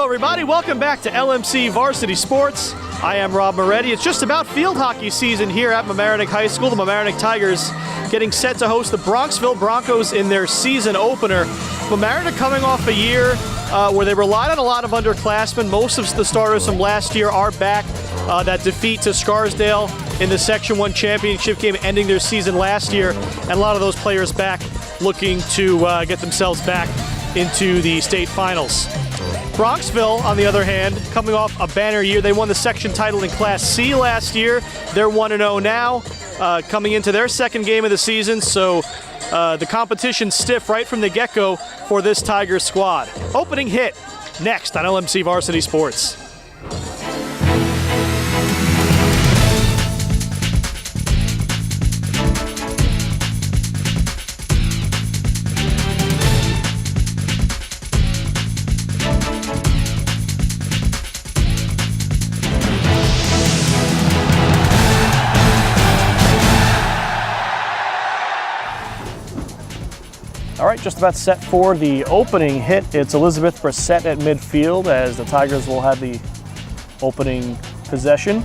everybody. Welcome back to LMC Varsity Sports. I am Rob Moretti. It's just about field hockey season here at Mamaroneck High School. The Mamaroneck Tigers getting set to host the Bronxville Broncos in their season opener. Mamaroneck coming off a year where they relied on a lot of underclassmen. Most of the starters from last year are back. That defeat to Scarsdale in the Section 1 championship game ending their season last year. And a lot of those players back looking to get themselves back into the state finals. Bronxville, on the other hand, coming off a banner year. They won the section title in Class C last year. They're 1-0 now, coming into their second game of the season. So the competition's stiff right from the get-go for this Tiger squad. Opening hit next on LMC Varsity Sports. All right, just about set for the opening hit. It's Elizabeth Brissett at midfield as the Tigers will have the opening possession.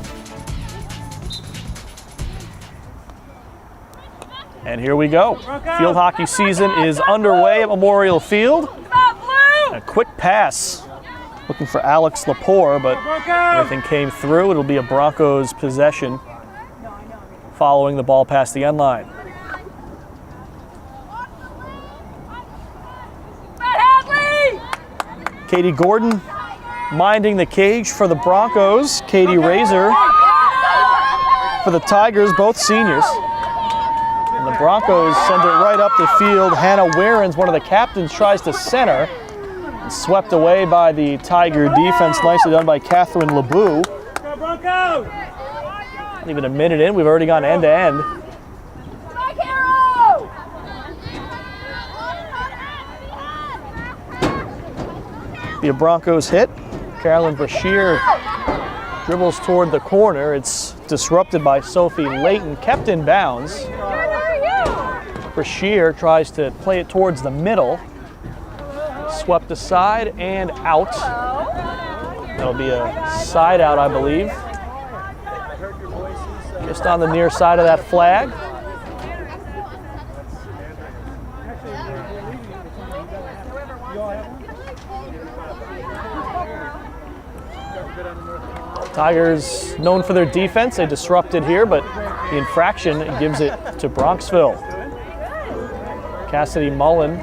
And here we go. Field hockey season is underway at Memorial Field. A quick pass, looking for Alex Lepore, but everything came through. It'll be a Broncos possession following the ball past the end line. Katie Gordon minding the cage for the Broncos. Katie Razor for the Tigers, both seniors. And the Broncos send it right up the field. Hannah Warrens, one of the captains, tries to center. And swept away by the Tiger defense. Nicely done by Catherine LeBou. Not even a minute in, we've already gone end to end. Be a Broncos hit. Carolyn Brashear dribbles toward the corner. It's disrupted by Sophie Layton, kept in bounds. Brashear tries to play it towards the middle. Swept aside and out. That'll be a side out, I believe. Just on the near side of that flag. Tigers known for their defense. They disrupted here, but the infraction gives it to Bronxville. Cassidy Mullen.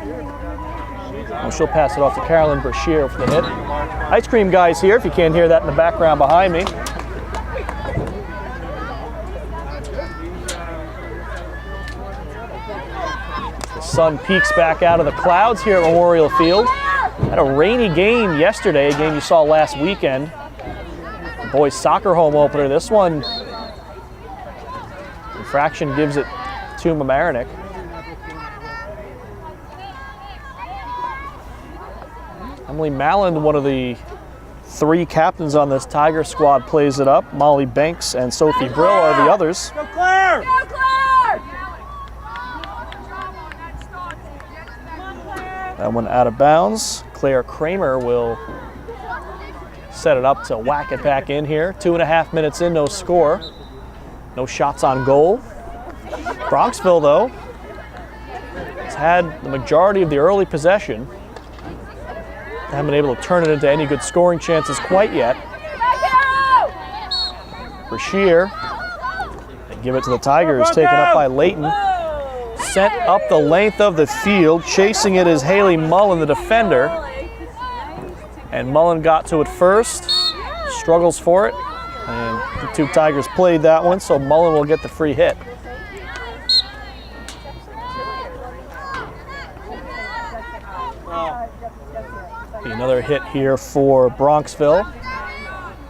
Well, she'll pass it off to Carolyn Brashear for the hit. Ice cream guy's here, if you can't hear that in the background behind me. The sun peeks back out of the clouds here at Memorial Field. Had a rainy game yesterday, a game you saw last weekend. Boys soccer home opener. This one, infraction gives it to Mamaroneck. Emily Malland, one of the three captains on this Tiger squad, plays it up. Molly Banks and Sophie Brill are the others. Go Claire! Go Claire! That one out of bounds. Claire Kramer will set it up to whack it back in here. 2.5 minutes in, no score. No shots on goal. Bronxville, though, has had the majority of the early possession. They haven't been able to turn it into any good scoring chances quite yet. Brashear, they give it to the Tigers, taken up by Layton. Sent up the length of the field. Chasing it is Haley Mullen, the defender. And Mullen got to it first, struggles for it, and the two Tigers played that one, so Mullen will get the free hit. Be another hit here for Bronxville.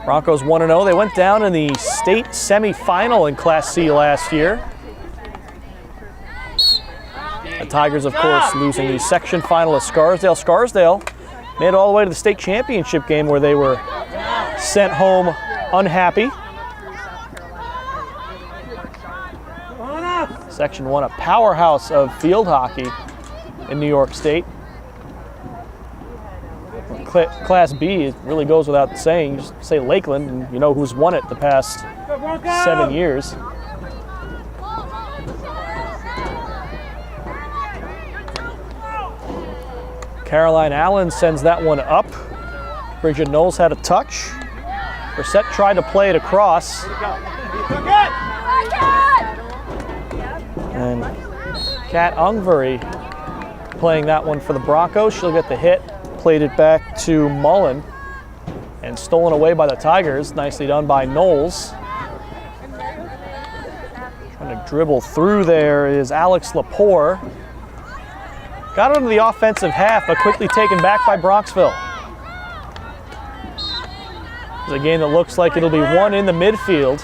Broncos 1-0. They went down in the state semifinal in Class C last year. The Tigers, of course, losing the section final to Scarsdale. Scarsdale made it all the way to the state championship game where they were sent home unhappy. Section 1, a powerhouse of field hockey in New York State. Class B, it really goes without saying. You just say Lakeland, and you know who's won it the past 7 years. Caroline Allen sends that one up. Bridget Knowles had a touch. Brissette tried to play it across. And Kat Ungvery playing that one for the Broncos. She'll get the hit. Played it back to Mullen. And stolen away by the Tigers. Nicely done by Knowles. Trying to dribble through there is Alex Lepore. Got it into the offensive half, but quickly taken back by Bronxville. It's a game that looks like it'll be one in the midfield.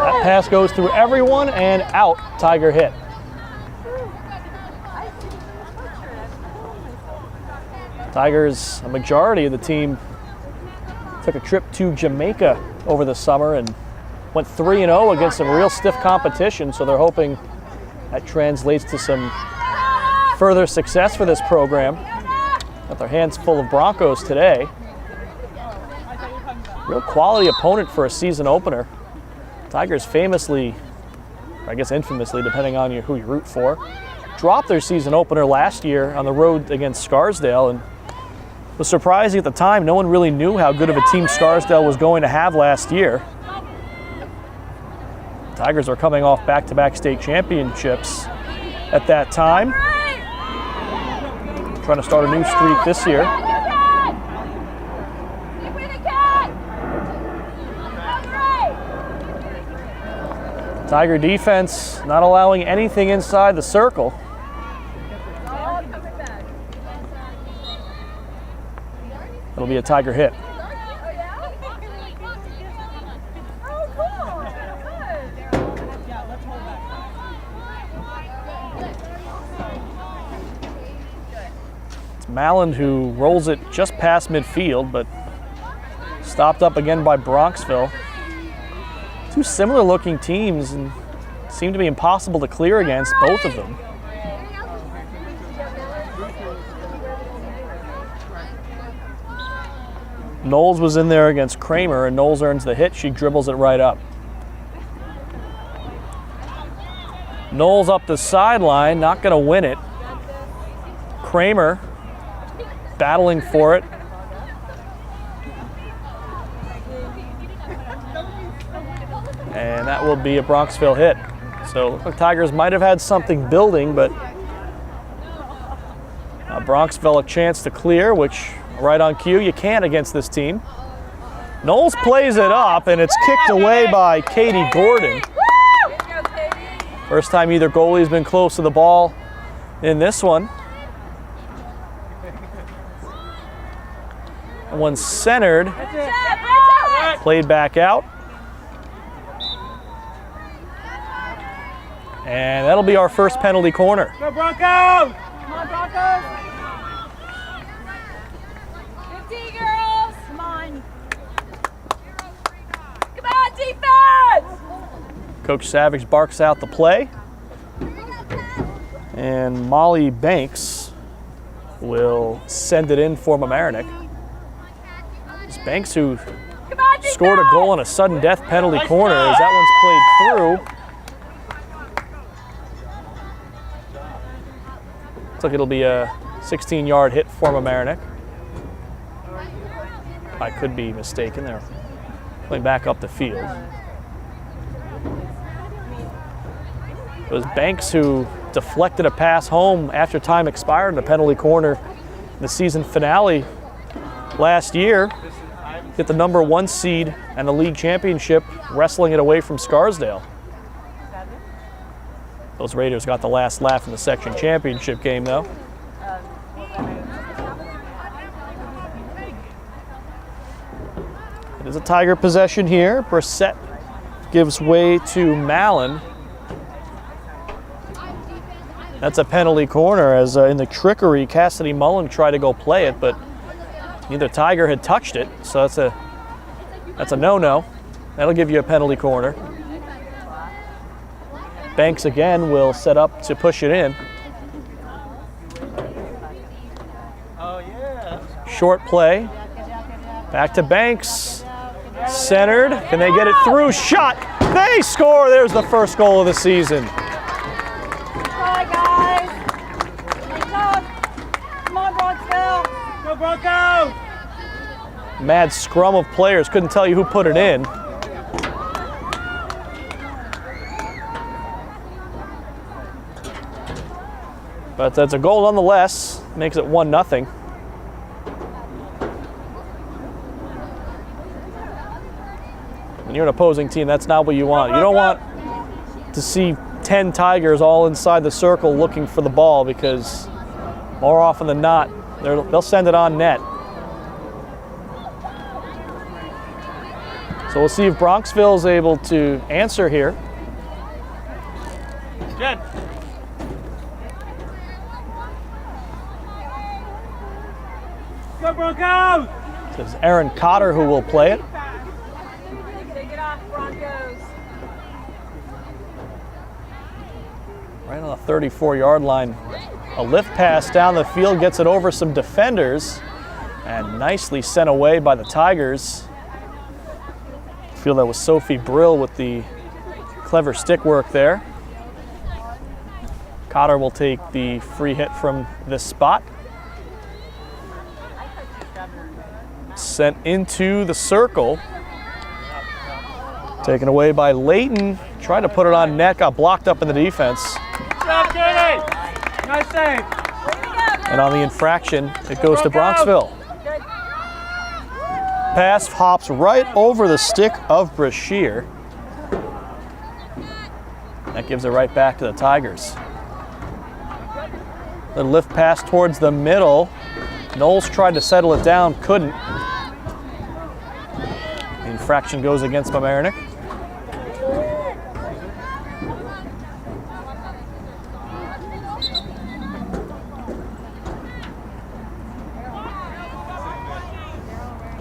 That pass goes through everyone and out. Tiger hit. Tigers, a majority of the team, took a trip to Jamaica over the summer and went 3-0 against some real stiff competition, so they're hoping that translates to some further success for this program. Got their hands full of Broncos today. Real quality opponent for a season opener. Tigers famously, I guess infamously, depending on who you root for, dropped their season opener last year on the road against Scarsdale, and it was surprising at the time. No one really knew how good of a team Scarsdale was going to have last year. Tigers are coming off back-to-back state championships at that time. Trying to start a new streak this year. Tiger defense not allowing anything inside the circle. It'll be a Tiger hit. Malin who rolls it just past midfield, but stopped up again by Bronxville. Two similar looking teams and seem to be impossible to clear against, both of them. Knowles was in there against Kramer, and Knowles earns the hit. She dribbles it right up. Knowles up the sideline, not going to win it. Kramer battling for it. And that will be a Bronxville hit. So the Tigers might have had something building, but Bronxville a chance to clear, which right on cue, you can't against this team. Knowles plays it up, and it's kicked away by Katie Gordon. First time either goalie's been close to the ball in this one. One centered, played back out. And that'll be our first penalty corner. Go Broncos! Come on, Broncos! 50 girls! Come on! Come on, defense! Coach Savage barks out the play. And Molly Banks will send it in for Mamaroneck. It's Banks who scored a goal on a sudden death penalty corner as that one's played through. Looks like it'll be a 16-yard hit for Mamaroneck. I could be mistaken. They're playing back up the field. It was Banks who deflected a pass home after time expired in the penalty corner in the season finale last year. Hit the number 1 seed and the league championship, wrestling it away from Scarsdale. Those Raiders got the last laugh in the section championship game, though. It is a Tiger possession here. Brissette gives way to Malin. That's a penalty corner, as in the trickery, Cassidy Mullen tried to go play it, but neither Tiger had touched it, so that's a no-no. That'll give you a penalty corner. Banks again will set up to push it in. Short play. Back to Banks. Centered. Can they get it through? Shot. They score. There's the first goal of the season. Hi, guys. Come on, Bronxville. Go, Bronco! Mad scrum of players. Couldn't tell you who put it in. But that's a goal nonetheless. Makes it 1-0. When you're an opposing team, that's not what you want. You don't want to see 10 Tigers all inside the circle looking for the ball, because more often than not, they'll send it on net. So we'll see if Bronxville is able to answer here. Jen. Go, Broncos! It's Aaron Cotter who will play it. Take it off, Broncos. Right on the 34-yard line. A lift pass down the field gets it over some defenders and nicely sent away by the Tigers. I feel that was Sophie Brill with the clever stick work there. Cotter will take the free hit from this spot. Sent into the circle. Taken away by Layton. Tried to put it on net, got blocked up in the defense. Good job, Jenny! Nice save. And on the infraction, it goes to Bronxville. Pass hops right over the stick of Brashear. That gives it right back to the Tigers. The lift pass towards the middle. Knowles tried to settle it down, couldn't. The infraction goes against Mamaroneck.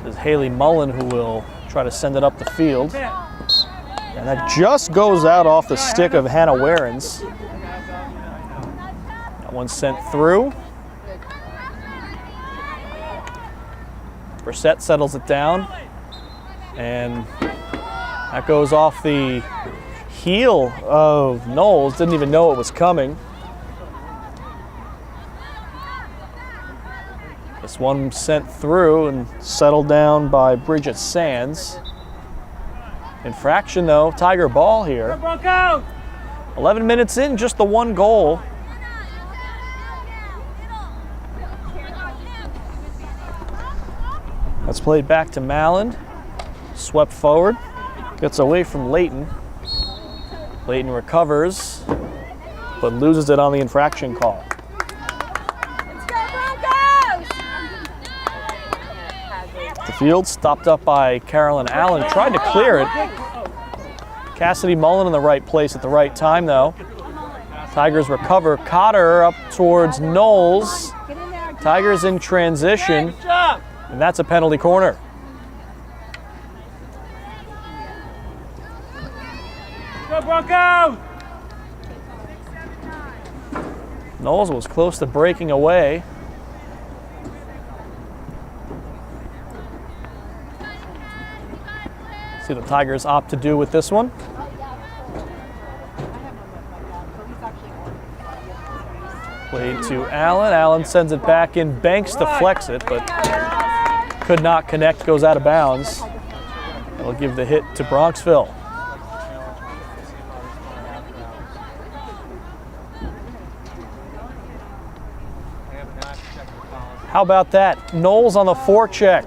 There's Haley Mullen who will try to send it up the field. And that just goes out off the stick of Hannah Warrens. That one sent through. Brissett settles it down. And that goes off the heel of Knowles. Didn't even know it was coming. This one sent through and settled down by Bridget Sands. Infraction though, Tiger ball here. 11 minutes in, just the one goal. That's played back to Malland. Swept forward, gets away from Layton. Layton recovers, but loses it on the infraction call. The field stopped up by Carolyn Allen, tried to clear it. Cassidy Mullen in the right place at the right time though. Tigers recover. Cotter up towards Knowles. Tigers in transition, and that's a penalty corner. Go, Broncos! Knowles was close to breaking away. See what the Tigers opt to do with this one. Played to Allen. Allen sends it back in. Banks deflects it, but could not connect, goes out of bounds. That'll give the hit to Bronxville. How about that? Knowles on the forecheck.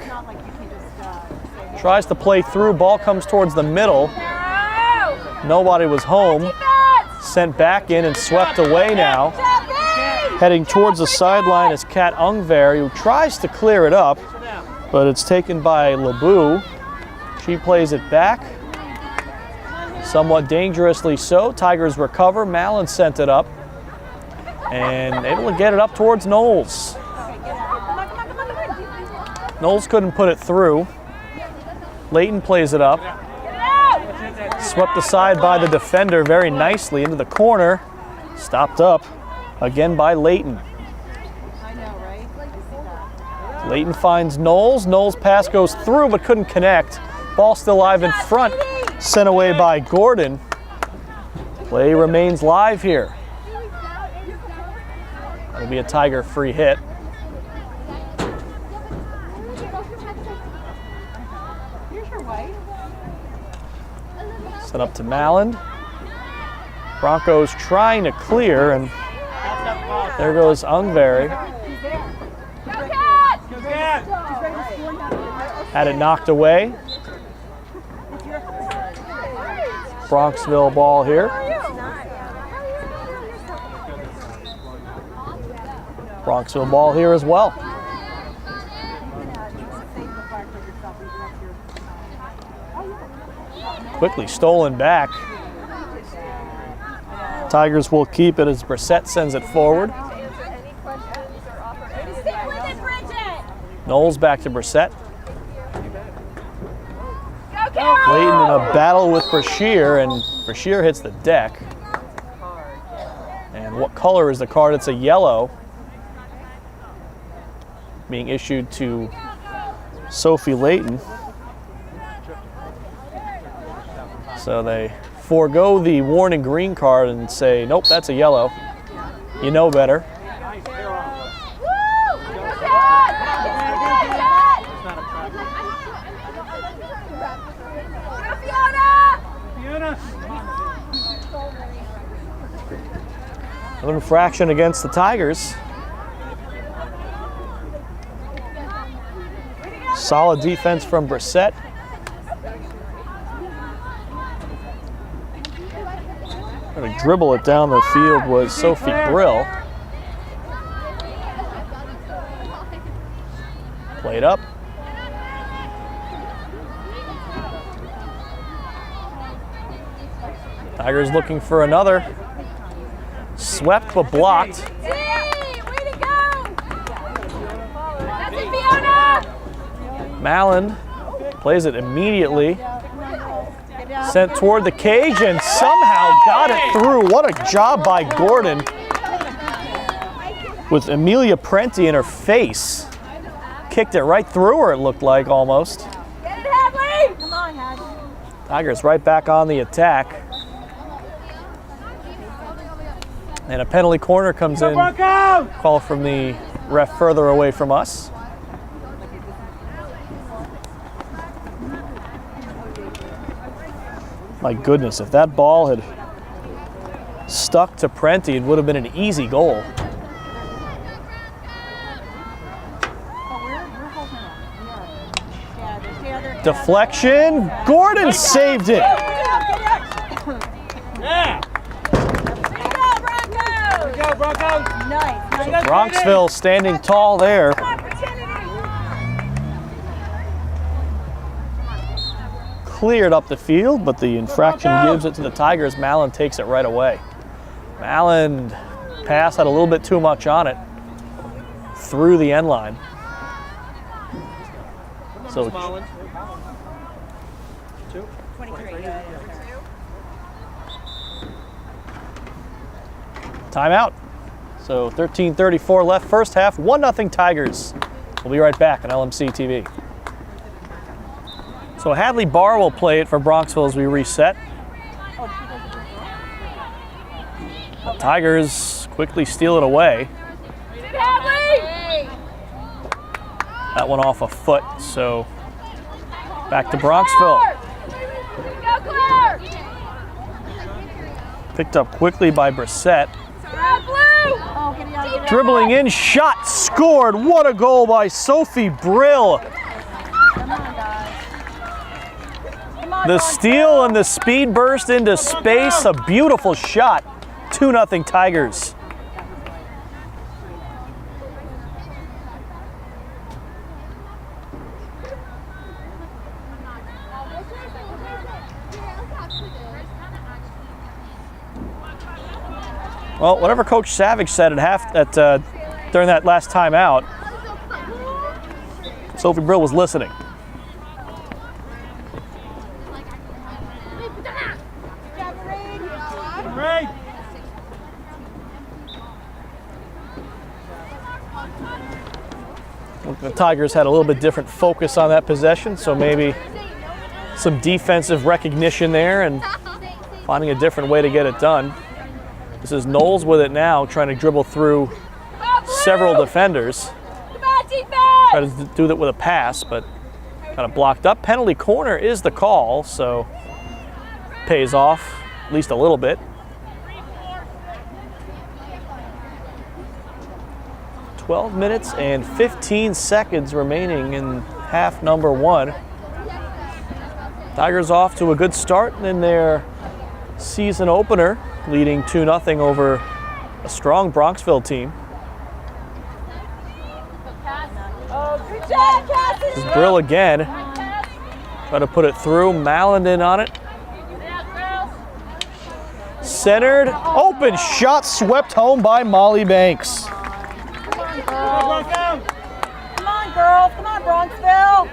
Tries to play through, ball comes towards the middle. Nobody was home. Sent back in and swept away now. Heading towards the sideline is Kat Ungver, who tries to clear it up, but it's taken by LeBou. She plays it back. Somewhat dangerously so. Tigers recover. Malin sent it up and able to get it up towards Knowles. Knowles couldn't put it through. Layton plays it up. Swept aside by the defender very nicely into the corner. Stopped up again by Layton. Layton finds Knowles. Knowles' pass goes through but couldn't connect. Ball still live in front. Sent away by Gordon. Play remains live here. That'll be a Tiger free hit. Set up to Malland. Broncos trying to clear, and there goes Ungveri. Had it knocked away. Bronxville ball here. Bronxville ball here as well. Quickly stolen back. Tigers will keep it as Brissett sends it forward. Knowles back to Brissett. Layton in a battle with Brashear, and Brashear hits the deck. And what color is the card? It's a yellow. Being issued to Sophie Layton. So they forego the warning green card and say, nope, that's a yellow. You know better. Another infraction against the Tigers. Solid defense from Brissett. Trying to dribble it down the field was Sophie Brill. Played up. Tigers looking for another. Swept but blocked. Malland plays it immediately. Sent toward the cage and somehow got it through. What a job by Gordon. With Amelia Prenti in her face. Kicked it right through her, it looked like almost. Tigers right back on the attack. And a penalty corner comes in. Call from the ref further away from us. My goodness, if that ball had stuck to Prenti, it would have been an easy goal. Deflection, Gordon saved it. Yeah. Go, Broncos. Nice. Bronxville standing tall there. Cleared up the field, but the infraction gives it to the Tigers. Malland takes it right away. Malland pass had a little bit too much on it. Through the end line. So timeout. So 13:34 left, first half, 1-0 Tigers. We'll be right back on LMC TV. So Hadley Barr will play it for Bronxville as we reset. Tigers quickly steal it away. That one off a foot, so back to Bronxville. Picked up quickly by Brissett. Dribbling in, shot, scored. What a goal by Sophie Brill. The steal and the speed burst into space, a beautiful shot. 2-0 Tigers. Well, whatever Coach Savage said during that last timeout, Sophie Brill was listening. The Tigers had a little bit different focus on that possession, so maybe some defensive recognition there and finding a different way to get it done. This is Knowles with it now, trying to dribble through several defenders. Try to do that with a pass, but kind of blocked up. Penalty corner is the call, so pays off at least a little bit. 12 minutes and 15 seconds remaining in half number one. Tigers off to a good start in their season opener, leading 2-0 over a strong Bronxville team. This is Brill again. Try to put it through. Mallenden on it. Centered. Open shot swept home by Molly Banks. Come on, girls. Come on, Bronxville.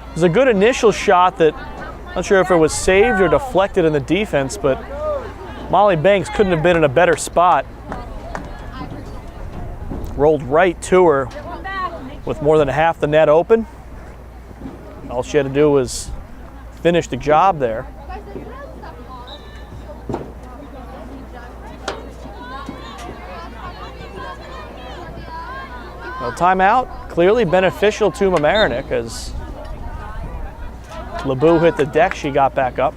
It was a good initial shot that, not sure if it was saved or deflected in the defense, but Molly Banks couldn't have been in a better spot. Rolled right to her with more than half the net open. All she had to do was finish the job there. Well, timeout, clearly beneficial to Mamaroneck as LeBeau hit the deck, she got back up.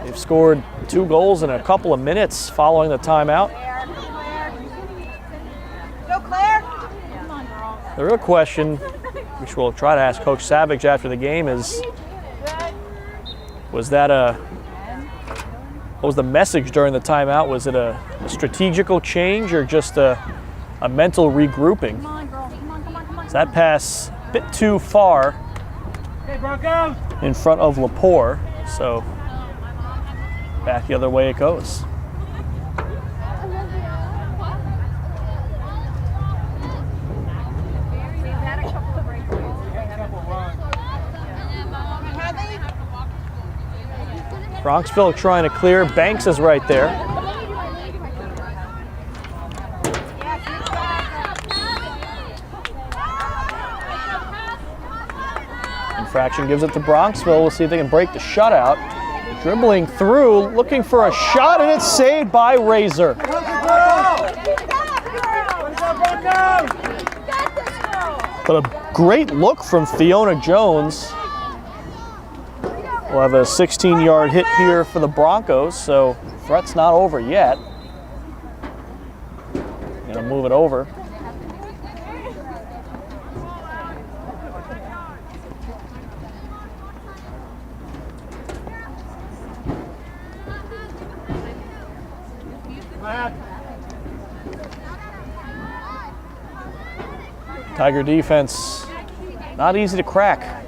They've scored 2 goals in a couple of minutes following the timeout. Go, Claire. The real question, which we'll try to ask Coach Savage after the game, is what was the message during the timeout? Was it a strategical change or just a mental regrouping? Is that pass a bit too far in front of Lepore, so back the other way it goes. Bronxville trying to clear. Banks is right there. Infraction gives it to Bronxville. We'll see if they can break the shutout. Dribbling through, looking for a shot, and it's saved by Razor. But a great look from Fiona Jones. We'll have a 16-yard hit here for the Broncos, so threat's not over yet. Gonna move it over. Tiger defense, not easy to crack.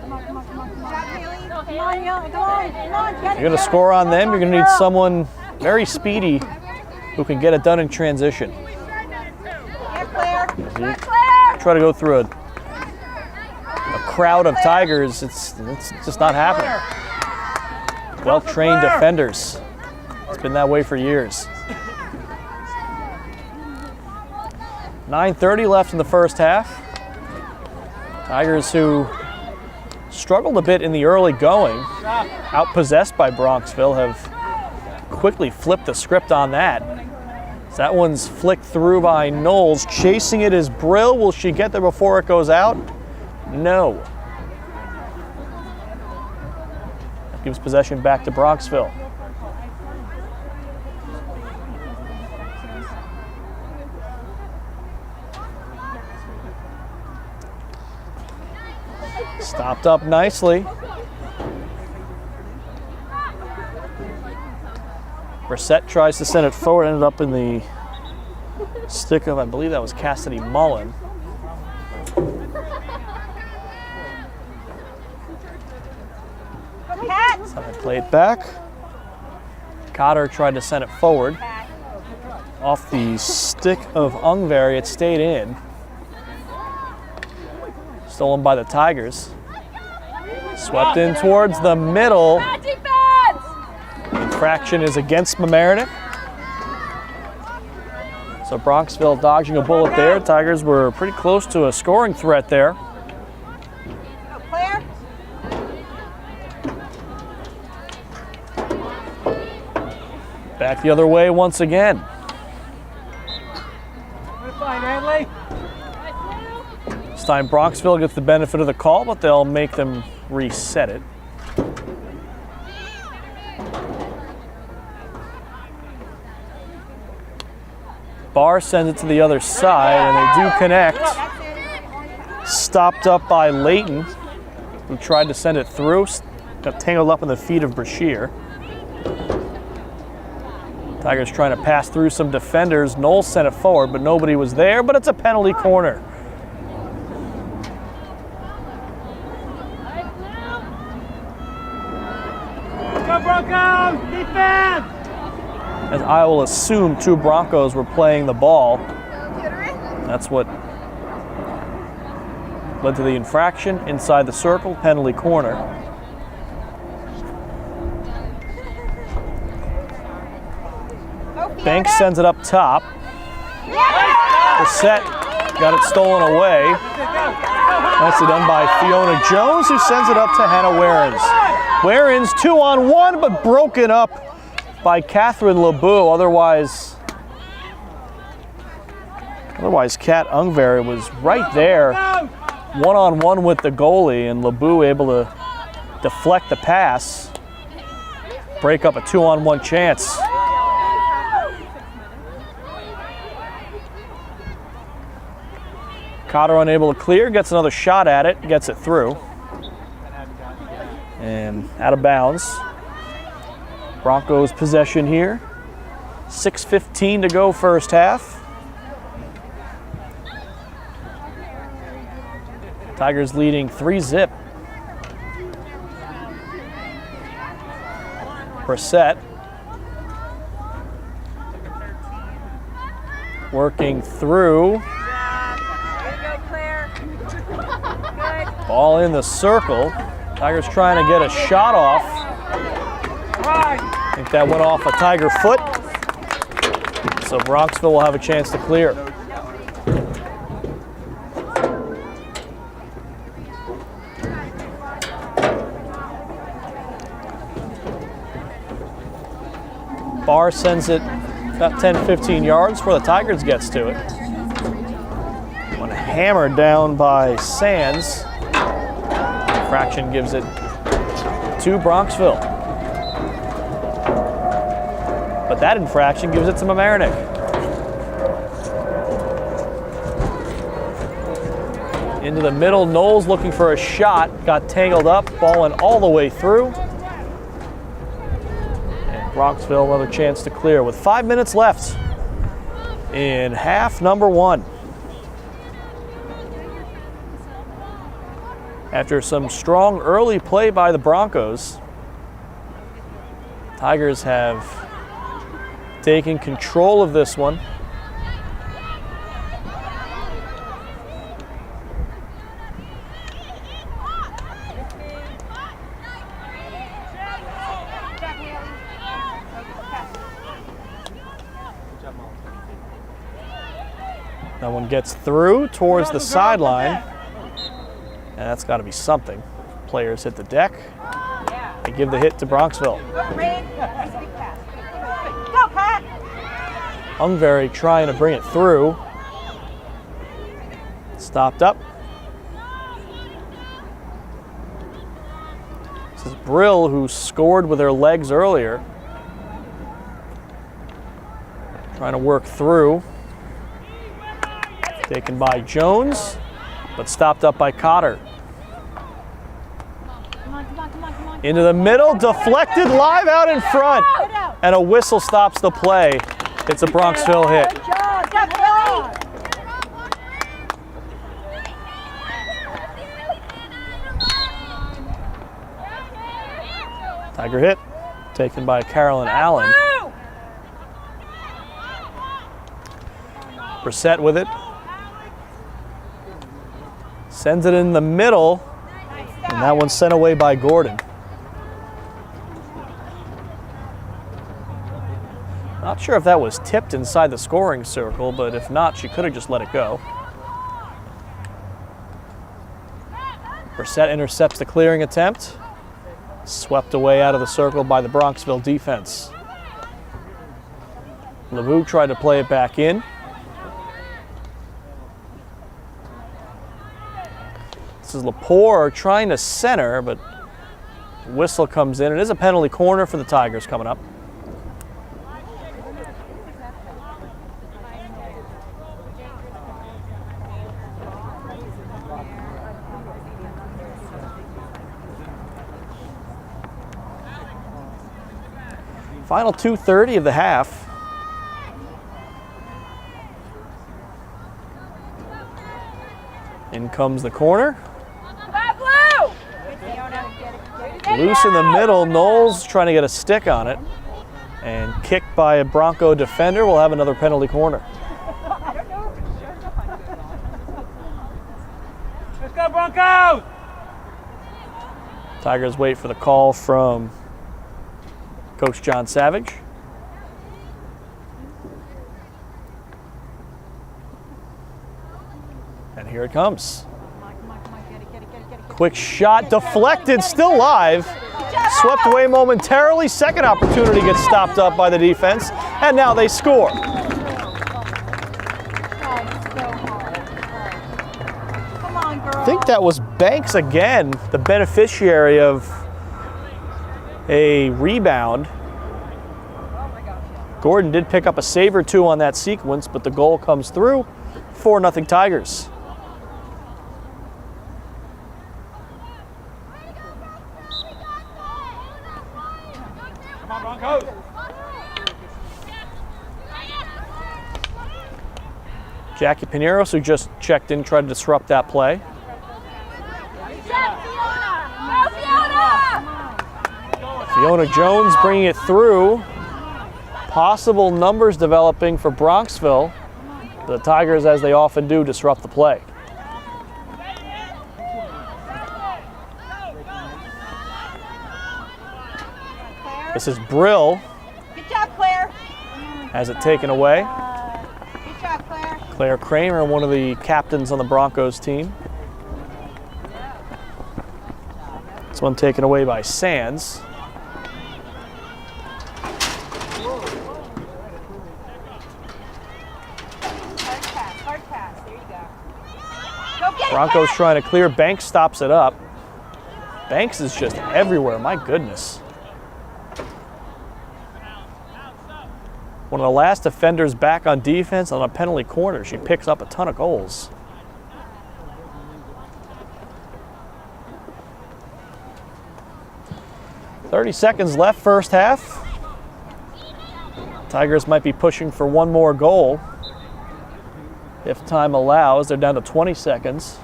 You're going to score on them, you're going to need someone very speedy who can get it done in transition. Try to go through a crowd of Tigers, it's just not happening. Well-trained defenders. It's been that way for years. 9:30 left in the first half. Tigers, who struggled a bit in the early going, outpossessed by Bronxville, have quickly flipped the script on that. So that one's flicked through by Knowles. Chasing it is Brill. Will she get there before it goes out? No. That gives possession back to Bronxville. Stopped up nicely. Brissett tries to send it forward, ended up in the stick of, I believe that was Cassidy Mullen. So they play it back. Cotter tried to send it forward. Off the stick of Ungvary, it stayed in. Stolen by the Tigers. Swept in towards the middle. Infraction is against Mamaroneck. So Bronxville dodging a bullet there. Tigers were pretty close to a scoring threat there. Go clear. Back the other way once again. Fine, Adley. This time Bronxville gets the benefit of the call, but they'll make them reset it. Barr sends it to the other side, and they do connect. Stopped up by Layton, who tried to send it through. Got tangled up in the feet of Brashear. Tigers trying to pass through some defenders. Knowles sent it forward, but nobody was there, but it's a penalty corner. Go Broncos! Defense! As I will assume two Broncos were playing the ball. That's what led to the infraction inside the circle, penalty corner. Banks sends it up top. Brissett got it stolen away. Nicely done by Fiona Jones, who sends it up to Hannah Warens. Warens 2-on-1, but broken up by Catherine LeBeau. Otherwise, Kat Ungveri was right there, one-on-one with the goalie, and LeBeau able to deflect the pass, break up a 2-on-1 chance. Cotter unable to clear, gets another shot at it, gets it through. And out of bounds. Broncos possession here. 6:15 to go first half. Tigers leading 3-0. Brissett working through. Ball in the circle. Tigers trying to get a shot off. I think that went off a Tiger foot. So Bronxville will have a chance to clear. Barr sends it about 10-15 yards before the Tigers gets to it. One hammered down by Sands. Infraction gives it to Bronxville. But that infraction gives it to Mamaroneck. Into the middle, Knowles looking for a shot, got tangled up, ball went all the way through. And Bronxville another chance to clear with 5 minutes left in half number one. After some strong early play by the Broncos, Tigers have taken control of this one. That one gets through towards the sideline. And that's got to be something. Players hit the deck. They give the hit to Bronxville. Go, Pat! Ungveri trying to bring it through. Stopped up. This is Brill, who scored with her legs earlier. Trying to work through. Taken by Jones, but stopped up by Cotter. Into the middle, deflected live out in front, and a whistle stops the play. It's a Bronxville hit. Good job, Billy! Tiger hit, taken by Carolyn Allen. Brissett with it. Sends it in the middle, and that one's sent away by Gordon. Not sure if that was tipped inside the scoring circle, but if not, she could have just let it go. Brissett intercepts the clearing attempt. Swept away out of the circle by the Bronxville defense. LeVoux tried to play it back in. This is Lepore trying to center, but whistle comes in. It is a penalty corner for the Tigers coming up. Final 2:30 of the half. In comes the corner. Loose in the middle. Knowles trying to get a stick on it. And kicked by a Bronco defender. We'll have another penalty corner. Let's go, Broncos! Tigers wait for the call from Coach John Savage. And here it comes. Quick shot, deflected, still live. Swept away momentarily. Second opportunity gets stopped up by the defense. And now they score. I think that was Banks again, the beneficiary of a rebound. Gordon did pick up a save or two on that sequence, but the goal comes through. 4-0 Tigers. Come on, Broncos! Jackie Pineros, who just checked in, tried to disrupt that play. Fiona Jones bringing it through. Possible numbers developing for Bronxville. The Tigers, as they often do, disrupt the play. This is Brill. Good job, Claire. Has it taken away. Good job, Claire. Claire Kramer, one of the captains on the Broncos team. This one taken away by Sands. Hard pass. There you go. Go get it, Broncos Kat. trying to clear. Banks stops it up. Banks is just everywhere, my goodness. One of the last defenders back on defense on a penalty corner. She picks up a ton of goals. "30 seconds left, first half. Tigers might be pushing for one more goal. If time allows, they're down to 20 seconds.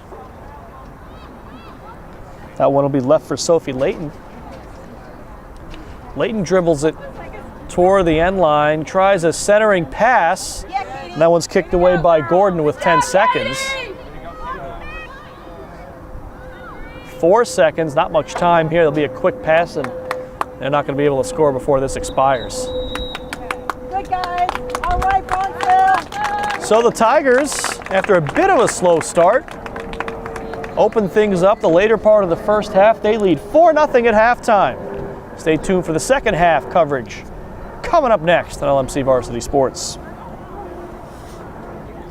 That one will be left for Sophie Layton. Layton dribbles it toward the end line, tries a centering pass, and that one's kicked away by Gordon with 10 seconds. 4 seconds, not much time here. There'll be a quick pass, and they're not going to be able to score before this expires. Good, guys. All right, Bronxville. So the Tigers, after a bit of a slow start, open things up the later part of the first half. They lead 4-0 at halftime. Stay tuned for the second half coverage coming up next on LMC Varsity Sports.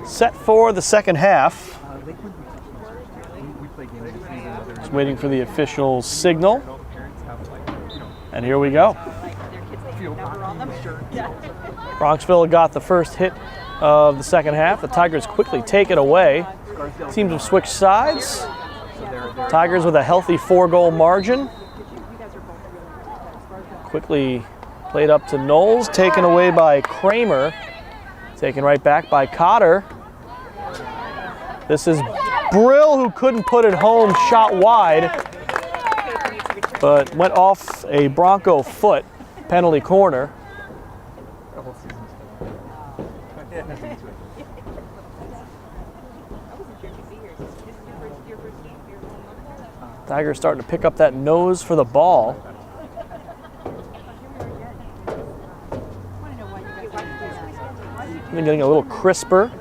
Set for the second half. Just waiting for the official signal. And here we go. Bronxville got the first hit of the second half. The Tigers quickly take it away. Teams have switched sides. Tigers with a healthy 4-goal margin. Quickly played up to Knowles, taken away by Kramer. Taken right back by Cotter. This is Brill, who couldn't put it home, shot wide, but went off a Bronco foot, penalty corner. Tigers starting to pick up that nose for the ball. Been getting a little crisper.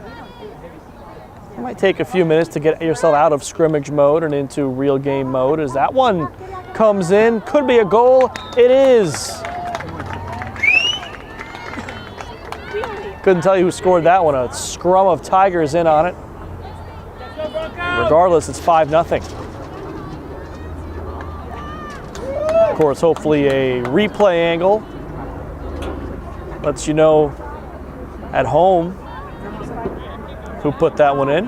It might take a few minutes to get yourself out of scrimmage mode and into real game mode. As that one comes in, could be a goal. It is. Couldn't tell you who scored that one. A scrum of Tigers in on it. Regardless, it's 5-0. Of course, hopefully a replay angle lets you know at home who put that one in.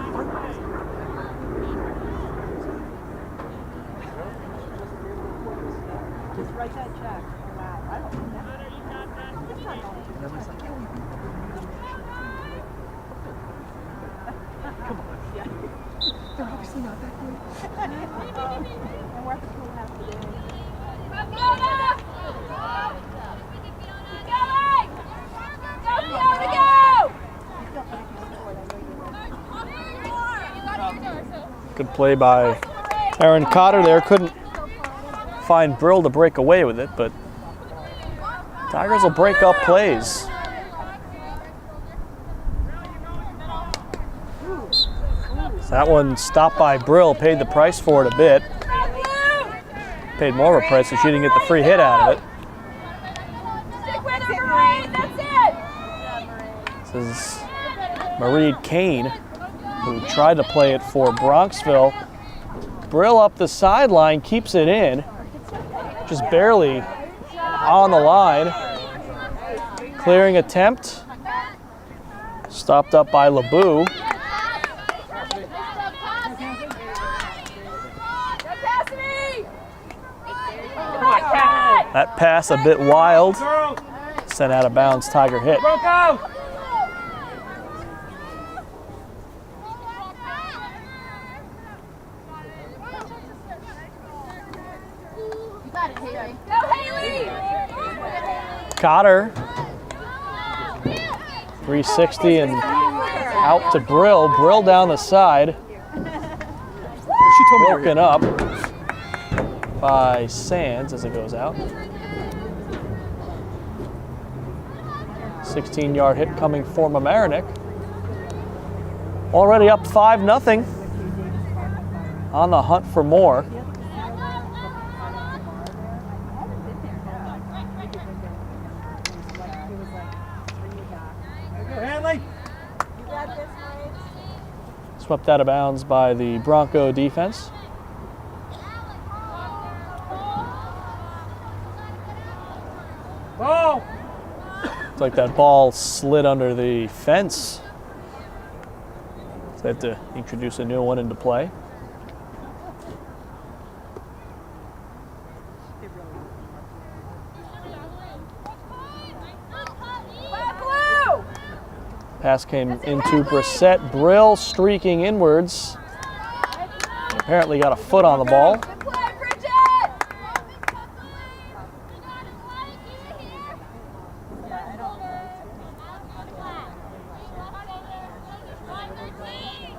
Just write that check. Wow. I don't know. Come on. Yeah. They're obviously not that good. And we're at the pool half the day. Good play by Aaron Cotter there. Couldn't find Brill to break away with it, but Tigers will break up plays. So that one stopped by Brill, paid the price for it a bit. Paid more of a price so she didn't get the free hit out of it. This is Marie Kane, who tried to play it for Bronxville. Brill up the sideline, keeps it in, just barely on the line. Clearing attempt, stopped up by LeBou. That pass a bit wild, sent out of bounds, Tiger hit. Cotter, 360 and out to Brill. Brill down the side. Broken up by Sands as it goes out. 16-yard hit coming for Mamaroneck. Already up 5-0. On the hunt for more. Swept out of bounds by the Bronco defense. Ball! It's like that ball slid under the fence. So they have to introduce a new one into play. Pass came into Brissett. Brill streaking inwards. Apparently got a foot on the ball.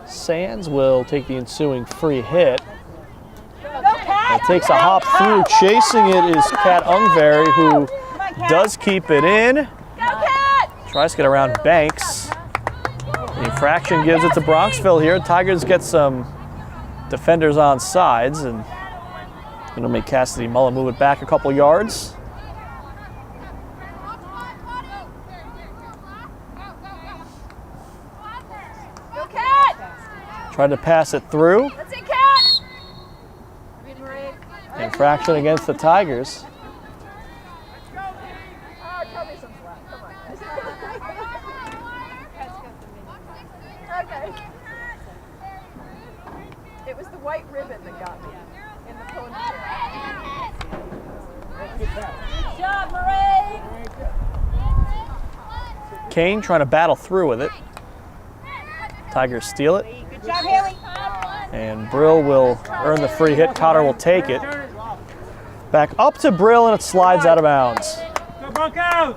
Sands will take the ensuing free hit. It takes a hop through. Chasing it is Kat Ungveri, who does keep it in. Tries to get around Banks. The infraction gives it to Bronxville here. Tigers get some defenders on sides, and it'll make Cassidy Mullen move it back a couple yards. Tried to pass it through. Infraction against the Tigers. It was the white ribbon that got me in the ponytail. Good job, Marie! Kane trying to battle through with it. Tigers steal it. Good job, Haley! And Brill will earn the free hit. Cotter will take it. Back up to Brill, and it slides out of bounds. Go Broncos!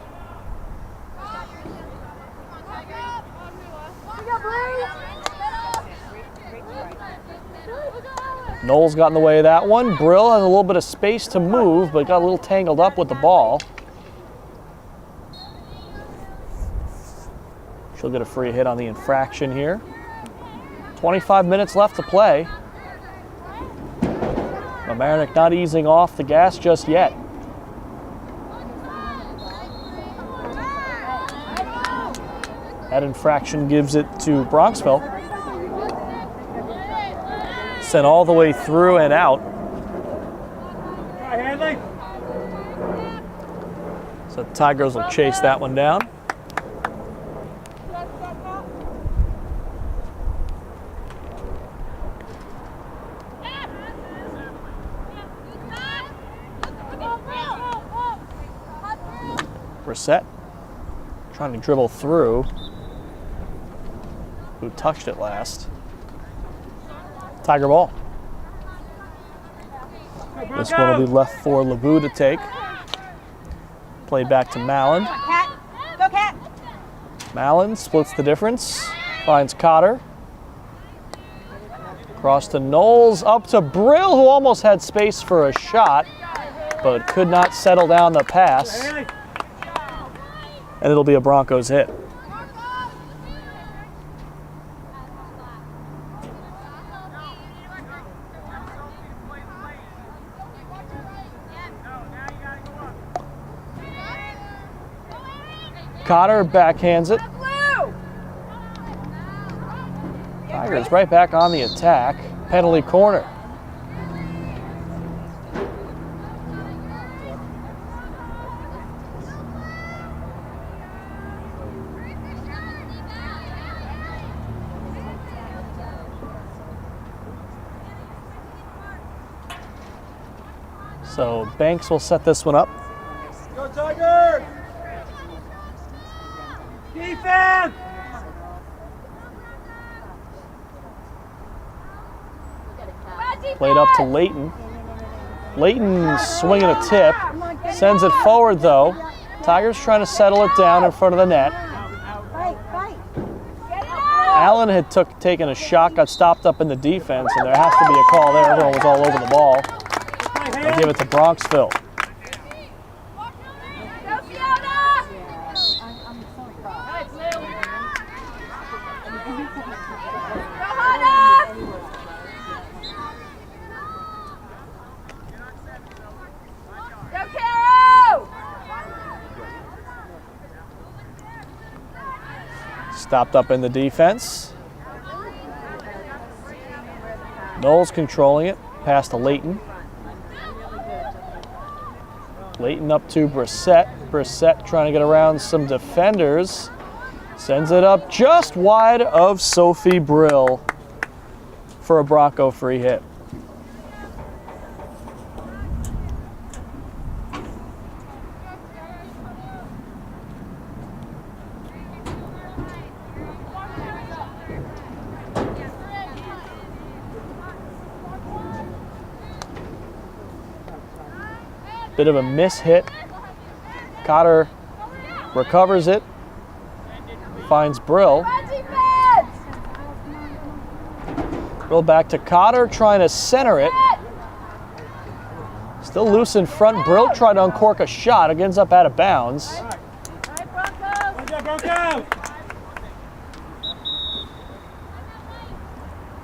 Knowles got in the way of that one. Brill has a little bit of space to move, but got a little tangled up with the ball. She'll get a free hit on the infraction here. 25 minutes left to play. Mamaroneck not easing off the gas just yet. That infraction gives it to Bronxville. Sent all the way through and out. So the Tigers will chase that one down. Brissett trying to dribble through. Who touched it last? Tiger ball. This one will be left for LeBou to take. Played back to Mallon. Go, Cat. Mallon splits the difference. Finds Cotter. Across to Knowles, up to Brill, who almost had space for a shot, but could not settle down the pass. And it'll be a Broncos hit. Cotter backhands it. Tigers right back on the attack. Penalty corner. So Banks will set this one up. Go Tigers! Defense! Played up to Layton. Layton swinging a tip. Sends it forward though. Tigers trying to settle it down in front of the net. Allen had taken a shot, got stopped up in the defense, and there has to be a call there. Everyone was all over the ball. They give it to Bronxville. Stopped up in the defense. Knowles controlling it. Pass to Layton. Layton up to Brissett. Brissett trying to get around some defenders. Sends it up just wide of Sophie Brill for a Bronco free hit. Bit of a miss hit. Cotter recovers it. Finds Brill. Brill back to Cotter, trying to center it. Still loose in front. Brill tried to uncork a shot. It ends up out of bounds.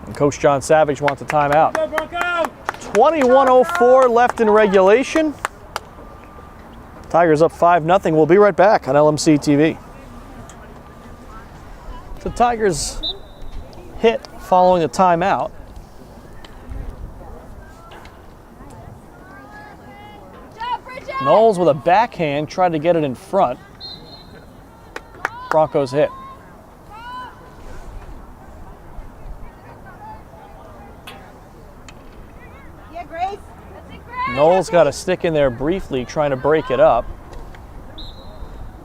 And Coach John Savage wants a timeout. 21:04 left in regulation. Tigers up 5-0. We'll be right back on LMC TV. The Tigers hit following a timeout. Knowles with a backhand tried to get it in front. Broncos hit. Knowles got a stick in there briefly trying to break it up.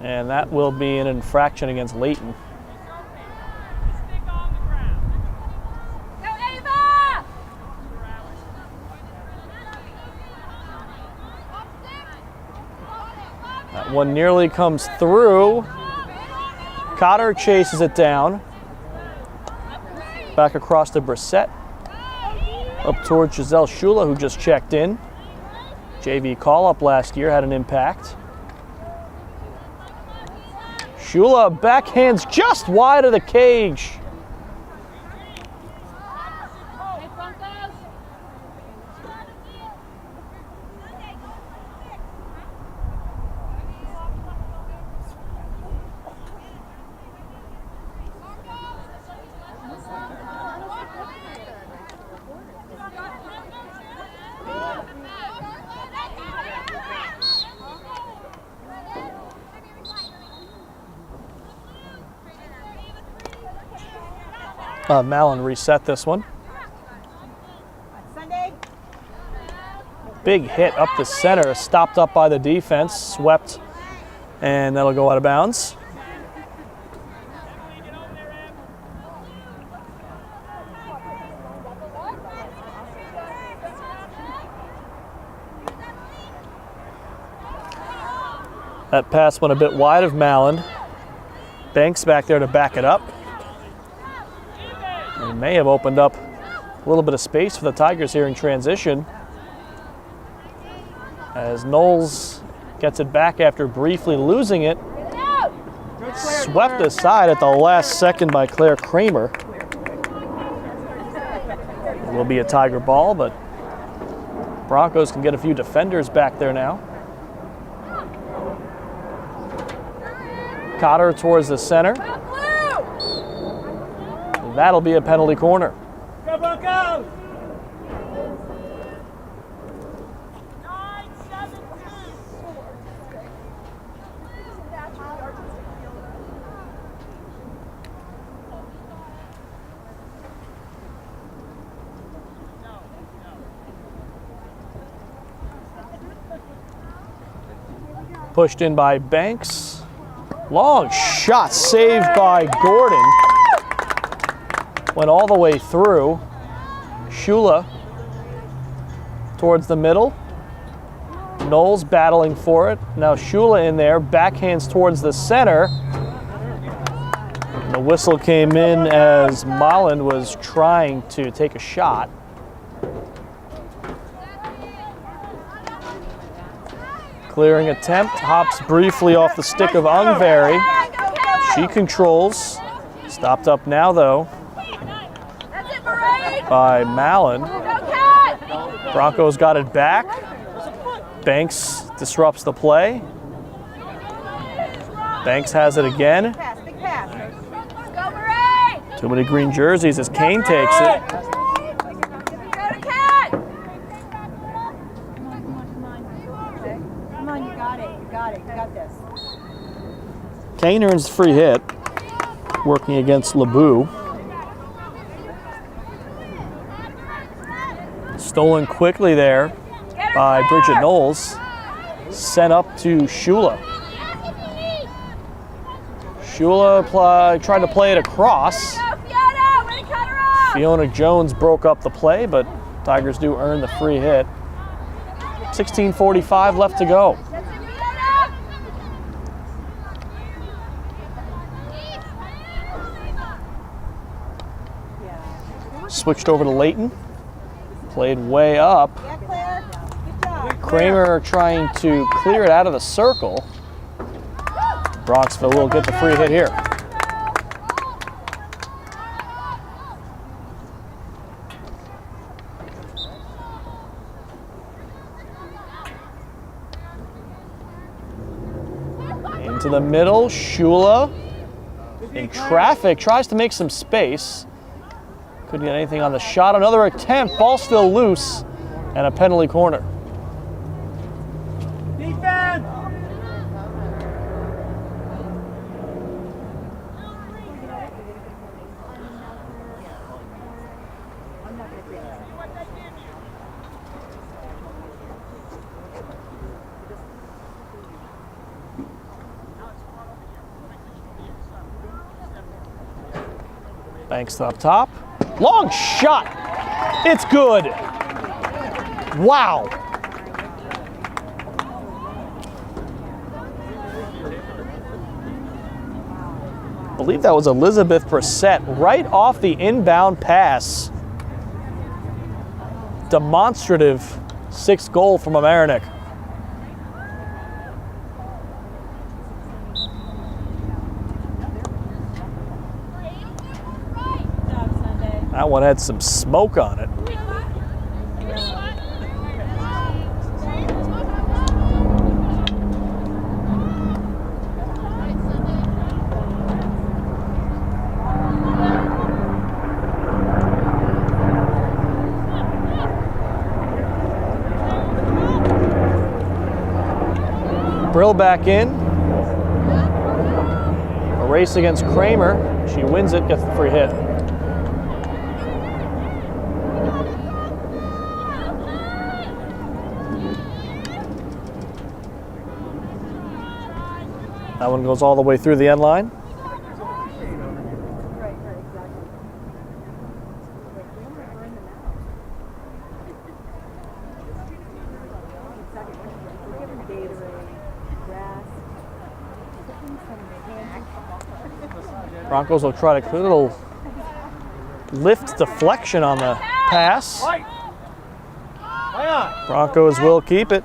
And that will be an infraction against Layton. That one nearly comes through. Cotter chases it down. Back across to Brissett. Up towards Giselle Shula, who just checked in. JV call-up last year had an impact. Shula backhands just wide of the cage. Mallon reset this one. Big hit up the center, stopped up by the defense, swept, and that'll go out of bounds. That pass went a bit wide of Mallon. Banks back there to back it up. It may have opened up a little bit of space for the Tigers here in transition, as Knowles gets it back after briefly losing it. Swept aside at the last second by Claire Kramer. It will be a Tiger ball, but Broncos can get a few defenders back there now. Cotter towards the center. That'll be a penalty corner. Go Broncos! Pushed in by Banks. Long shot saved by Gordon. Went all the way through. Shula towards the middle. Knowles battling for it. Now Shula in there, backhands towards the center. And the whistle came in as Molland was trying to take a shot. Clearing attempt, hops briefly off the stick of Ungvary. She controls. Stopped up now though by Mallon. Broncos got it back. Banks disrupts the play. Banks has it again. Too many green jerseys as Kane takes it. Come on, you got it, you got it, you got this. Kane earns free hit, working against LeBou. Stolen quickly there by Bridget Knowles. Sent up to Shula. Shula tried to play it across. Fiona Jones broke up the play, but Tigers do earn the free hit. 16:45 left to go. Switched over to Layton. Played way up. Kramer trying to clear it out of the circle. Bronxville will get the free hit here. Into the middle, Shula in traffic, tries to make some space. Couldn't get anything on the shot. Another attempt, ball still loose, and a penalty corner. Defense! Banks up top. Long shot. It's good. Wow. I believe that was Elizabeth Brissett right off the inbound pass. Demonstrative sixth goal from Mamaroneck. That one had some smoke on it. Brill back in. A race against Kramer. She wins it, gets the free hit. That one goes all the way through the end line. Broncos will try to clear a little lift deflection on the pass. Broncos will keep it.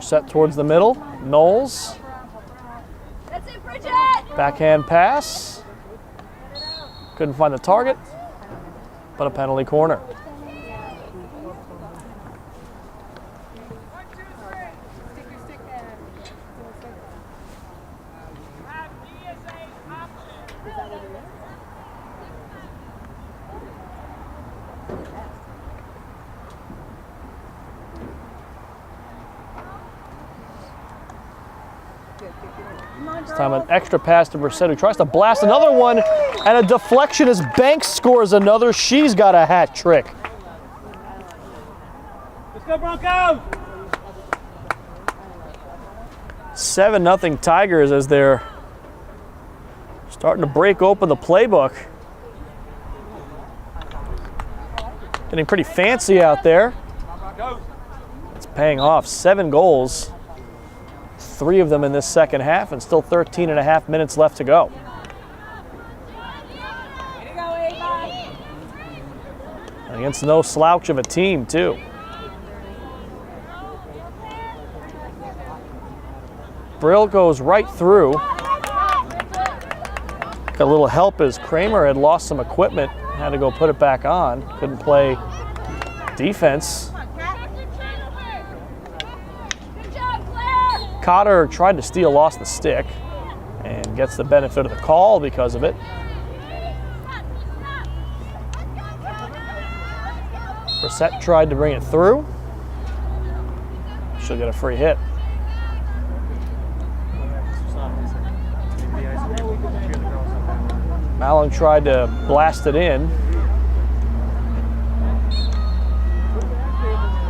Set towards the middle. Knowles. Backhand pass. Couldn't find the target, but a penalty corner. This time an extra pass to Brissett, who tries to blast another one, and a deflection as Banks scores another. She's got a hat trick. Let's go, Broncos! 7-0 Tigers as they're starting to break open the playbook. Getting pretty fancy out there. It's paying off. 7 goals. 3 of them in this second half, and still 13.5 minutes left to go. And against no slouch of a team, too. Brill goes right through. Got a little help as Kramer had lost some equipment, had to go put it back on. Couldn't play defense. Cotter tried to steal, lost the stick, and gets the benefit of the call because of it. Brissett tried to bring it through. She'll get a free hit. Mallon tried to blast it in.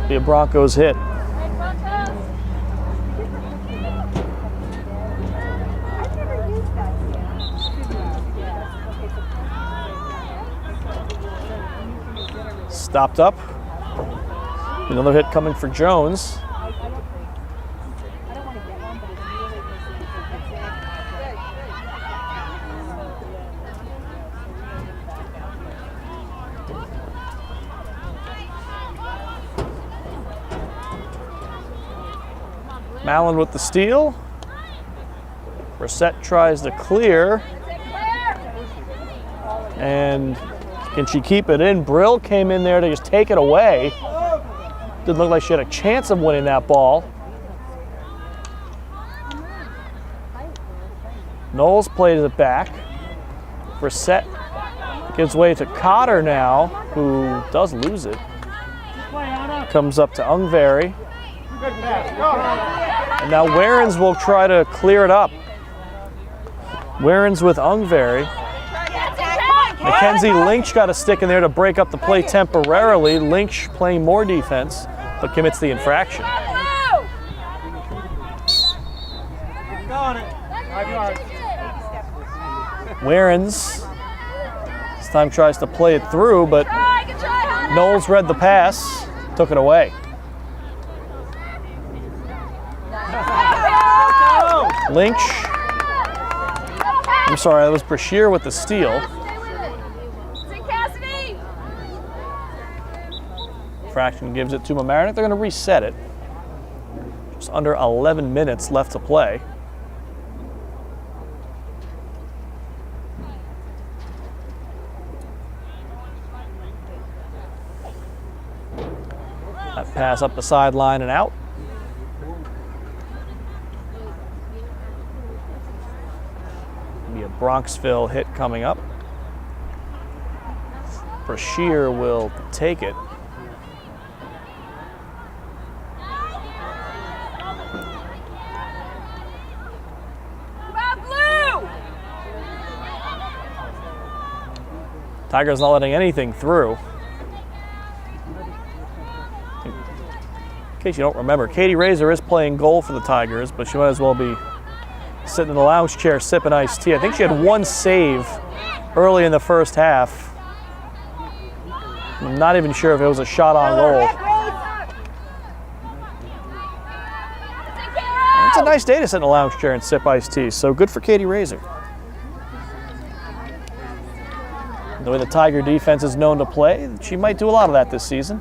Be a Broncos hit. Stopped up. Another hit coming for Jones. Mallon with the steal. Brissett tries to clear. And can she keep it in? Brill came in there to just take it away. Didn't look like she had a chance of winning that ball. Knowles plays it back. Brissett gives way to Cotter now, who does lose it. Comes up to Ungveri. And now Warrens will try to clear it up. Warrens with Ungveri. Mackenzie Lynch got a stick in there to break up the play temporarily. Lynch playing more defense, but commits the infraction. Warrens this time tries to play it through, but Knowles read the pass, took it away. Lynch. I'm sorry, that was Brashear with the steal. Fraction gives it to Mamaroneck. They're going to reset it. Just under 11 minutes left to play. pass up the sideline and out. Be a Bronxville hit coming up. Brashear will take it. Tigers not letting anything through. In case you don't remember, Katie Razor is playing goal for the Tigers, but she might as well be sitting in the lounge chair sipping iced tea. I think she had one save early in the first half. I'm not even sure if it was a shot on goal. It's a nice day to sit in a lounge chair and sip iced tea, so good for Katie Razor. The way the Tiger defense is known to play, she might do a lot of that this season.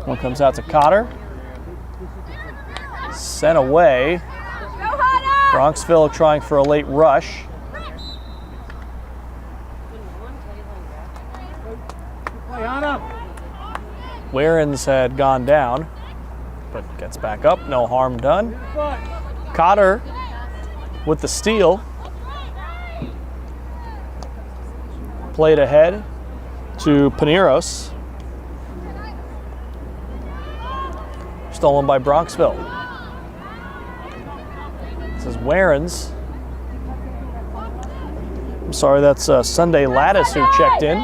One comes out to Cotter. Sent away. Bronxville trying for a late rush. Warrens had gone down, but gets back up, no harm done. Cotter with the steal. Played ahead to Paneros. Stolen by Bronxville. This is Warrens. I'm sorry, that's Sunday Lattice who checked in.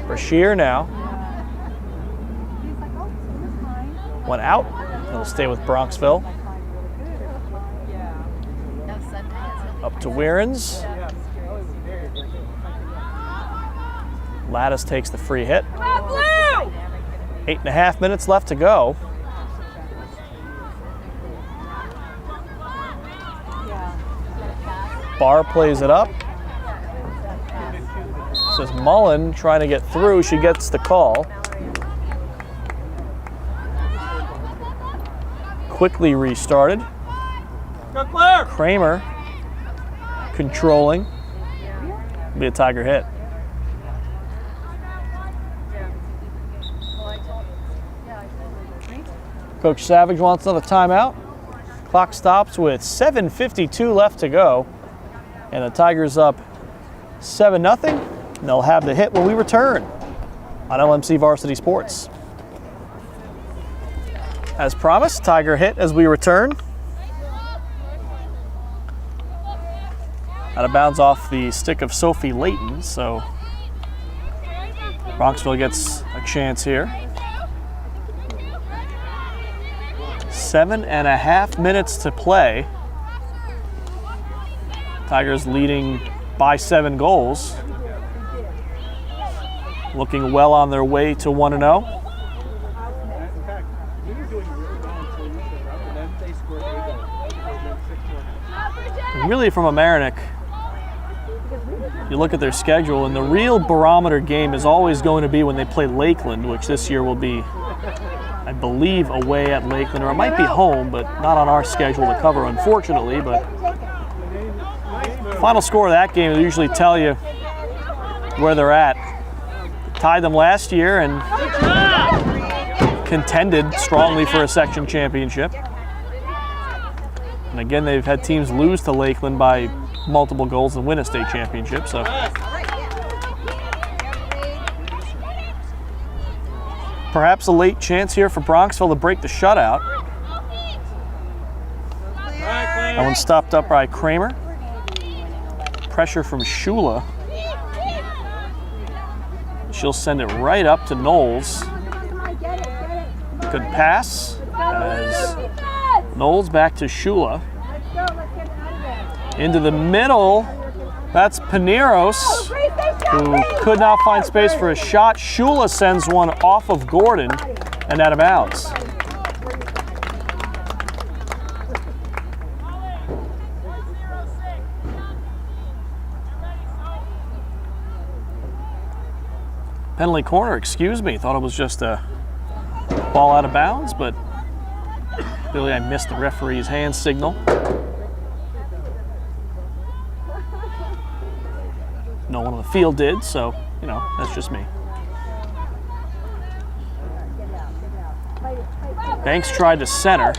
Brashear now. Went out. He'll stay with Bronxville. Up to Warrens. Lattice takes the free hit. 8.5 minutes left to go. Barr plays it up. This is Mullen trying to get through. She gets the call. Quickly restarted. Kramer controlling. Be a Tiger hit. Coach Savage wants another timeout. Clock stops with 7:52 left to go. And the Tigers up 7-0. And they'll have the hit when we return on LMC Varsity Sports. As promised, Tiger hit as we return. Out of bounds off the stick of Sophie Layton, so Bronxville gets a chance here. 7.5 minutes to play. Tigers leading by 7 goals. Looking well on their way to 1-0. Really, from Mamaroneck, you look at their schedule, and the real barometer game is always going to be when they play Lakeland, which this year will be, I believe, away at Lakeland, or it might be home, but not on our schedule to cover, unfortunately. But final score of that game will usually tell you where they're at. Tied them last year and contended strongly for a section championship. And again, they've had teams lose to Lakeland by multiple goals and win a state championship. So perhaps a late chance here for Bronxville to break the shutout. That one stopped up by Kramer. Pressure from Shula. She'll send it right up to Knowles. Good pass as Knowles back to Shula. Into the middle. That's Paneros, who could not find space for a shot. Shula sends one off of Gordon and out of bounds. Penalty corner, excuse me. Thought it was just a ball out of bounds, but Clearly I missed the referee's hand signal. No one on the field did, so, you know, that's just me. Banks tried to center.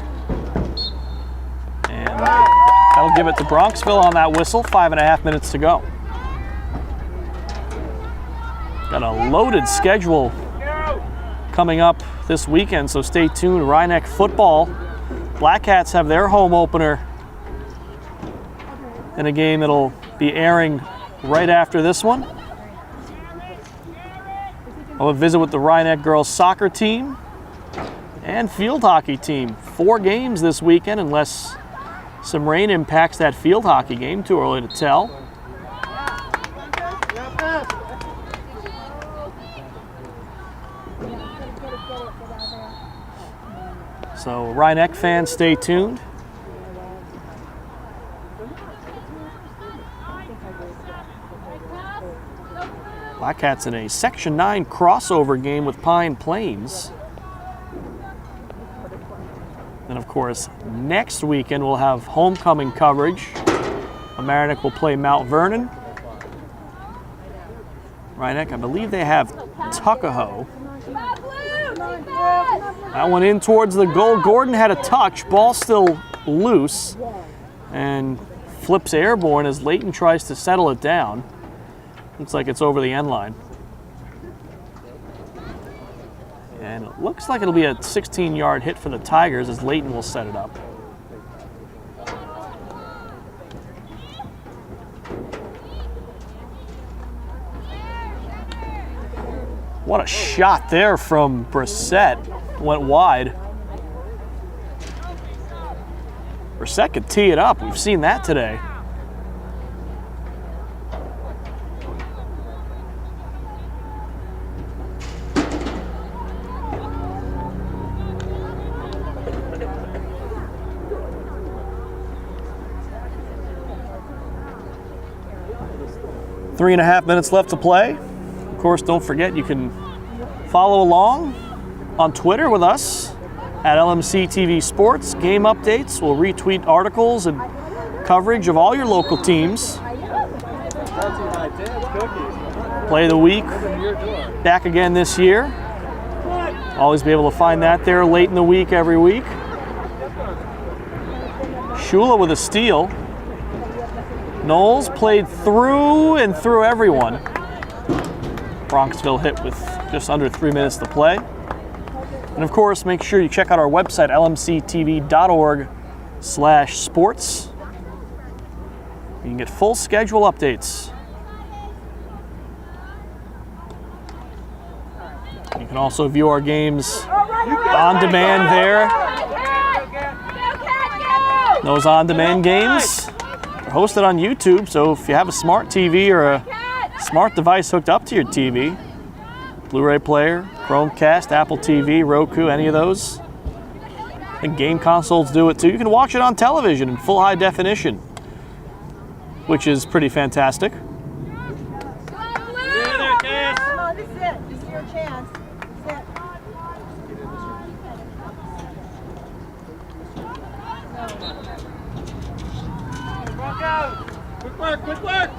And that'll give it to Bronxville on that whistle. 5.5 minutes to go. Got a loaded schedule coming up this weekend, so stay tuned. Mamaroneck football. Black Cats have their home opener in a game that'll be airing right after this one. I'll visit with the Mamaroneck girls soccer team and field hockey team. 4 games this weekend unless some rain impacts that field hockey game. Too early to tell. So Mamaroneck fans, stay tuned. Black Cats in a Section 9 crossover game with Pine Plains. And of course, next weekend we'll have homecoming coverage. Mamaroneck will play Mount Vernon. Mamaroneck, I believe they have Tuckahoe. That one in towards the goal. Gordon had a touch. Ball still loose. And flips airborne as Layton tries to settle it down. Looks like it's over the end line. And it looks like it'll be a 16-yard hit for the Tigers as Layton will set it up. What a shot there from Brissett. Went wide. Brissett could tee it up. We've seen that today. Three and a half minutes left to play. Of course, don't forget you can follow along on Twitter with us at LMC TV Sports. Game updates. We'll retweet articles and coverage of all your local teams. Play of the week back again this year. Always be able to find that there late in the week every week. Shula with a steal. Knowles played through and through everyone. Bronxville hit with just under 3 minutes to play. And of course, make sure you check out our website, lmctv.org/sports. You can get full schedule updates. You can also view our games on demand there. Those on-demand games are hosted on YouTube, so if you have a smart TV or a smart device hooked up to your TV, Blu-ray player, Chromecast, Apple TV, Roku, any of those. I think game consoles do it too. You can watch it on television in full high definition, which is pretty fantastic. Come on, this is it. This is your chance. This is it. Quick work, quick work!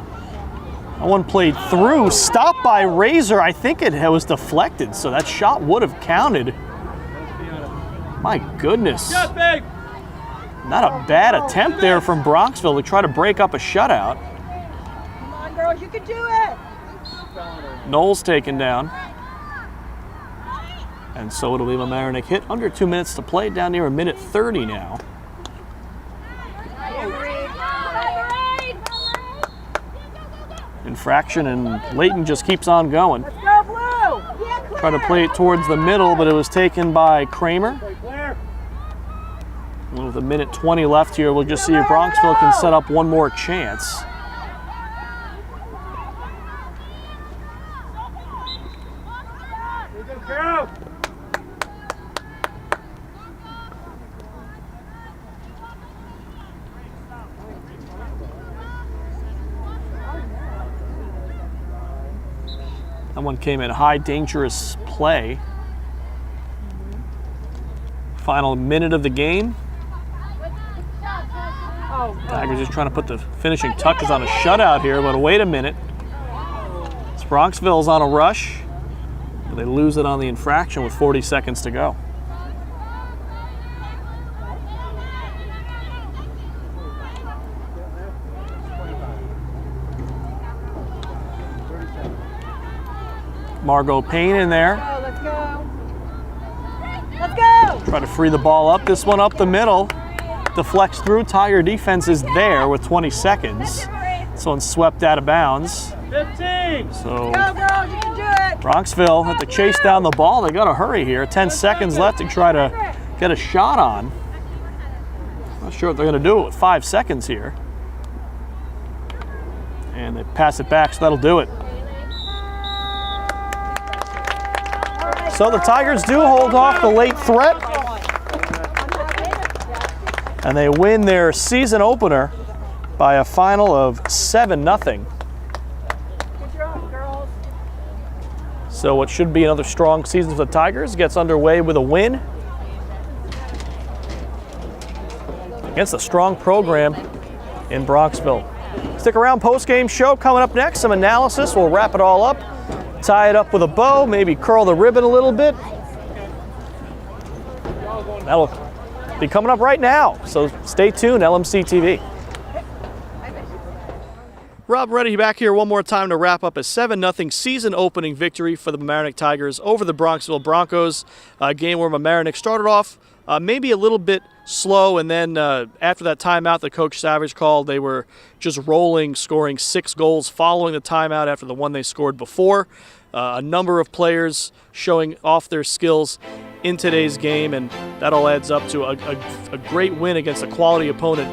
That one played through, stopped by Razor. I think it was deflected, so that shot would have counted. My goodness. Shot, big! Not a bad attempt there from Bronxville to try to break up a shutout. Come on, girls, you can do it. Knowles taken down. And so it'll be Mamaroneck hit. Under 2 minutes to play, down near a minute 30 now. Infraction, and Layton just keeps on going. Let's go, Blue. Try to play it towards the middle, but it was taken by Kramer. And with a minute 20 left here, we'll just see if Bronxville can set up one more chance. That one came in high, dangerous play Final minute of the game. Tigers just trying to put the finishing touches on a shutout here, but wait a minute. Bronxville's on a rush, but they lose it on the infraction with 40 seconds to go. Margot Payne in there. Let's go. Let's go. Try to free the ball up. This one up the middle. Deflects through. Tiger defense is there with 20 seconds. This one's swept out of bounds. 15. So Go, girls. You can do it. Bronxville had to chase down the ball. They got to hurry here. 10 seconds left to try to get a shot on. Not sure what they're going to do with 5 seconds here. And they pass it back, so that'll do it. So the Tigers do hold off the late threat, and they win their season opener by a final of 7-0. So what should be another strong season for the Tigers gets underway with a win against a strong program in Bronxville. Stick around, post-game show coming up next, some analysis. We'll wrap it all up, tie it up with a bow, maybe curl the ribbon a little bit. That'll be coming up right now, so stay tuned, LMC TV. Rob Reddy back here one more time to wrap up a 7-0 season opening victory for the Mamaroneck Tigers over the Bronxville Broncos. A game where Mamaroneck started off maybe a little bit slow, and then after that timeout that Coach Savage called, they were just rolling, scoring 6 goals following the timeout after the one they scored before. A number of players showing off their skills in today's game, and that all adds up to a great win against a quality opponent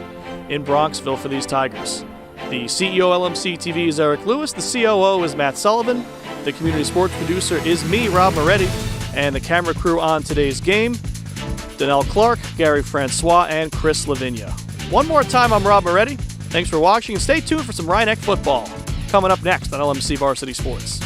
in Bronxville for these Tigers. The CEO LMC TV is Eric Lewis, the COO is Matt Sullivan, the community sports producer is me, Rob Moretti, and the camera crew on today's game, Donnell Clark, Gary Francois, and Chris Lavinia. One more time, I'm Rob Moretti. Thanks for watching, and stay tuned for some Mamaroneck football coming up next on LMC Varsity Sports.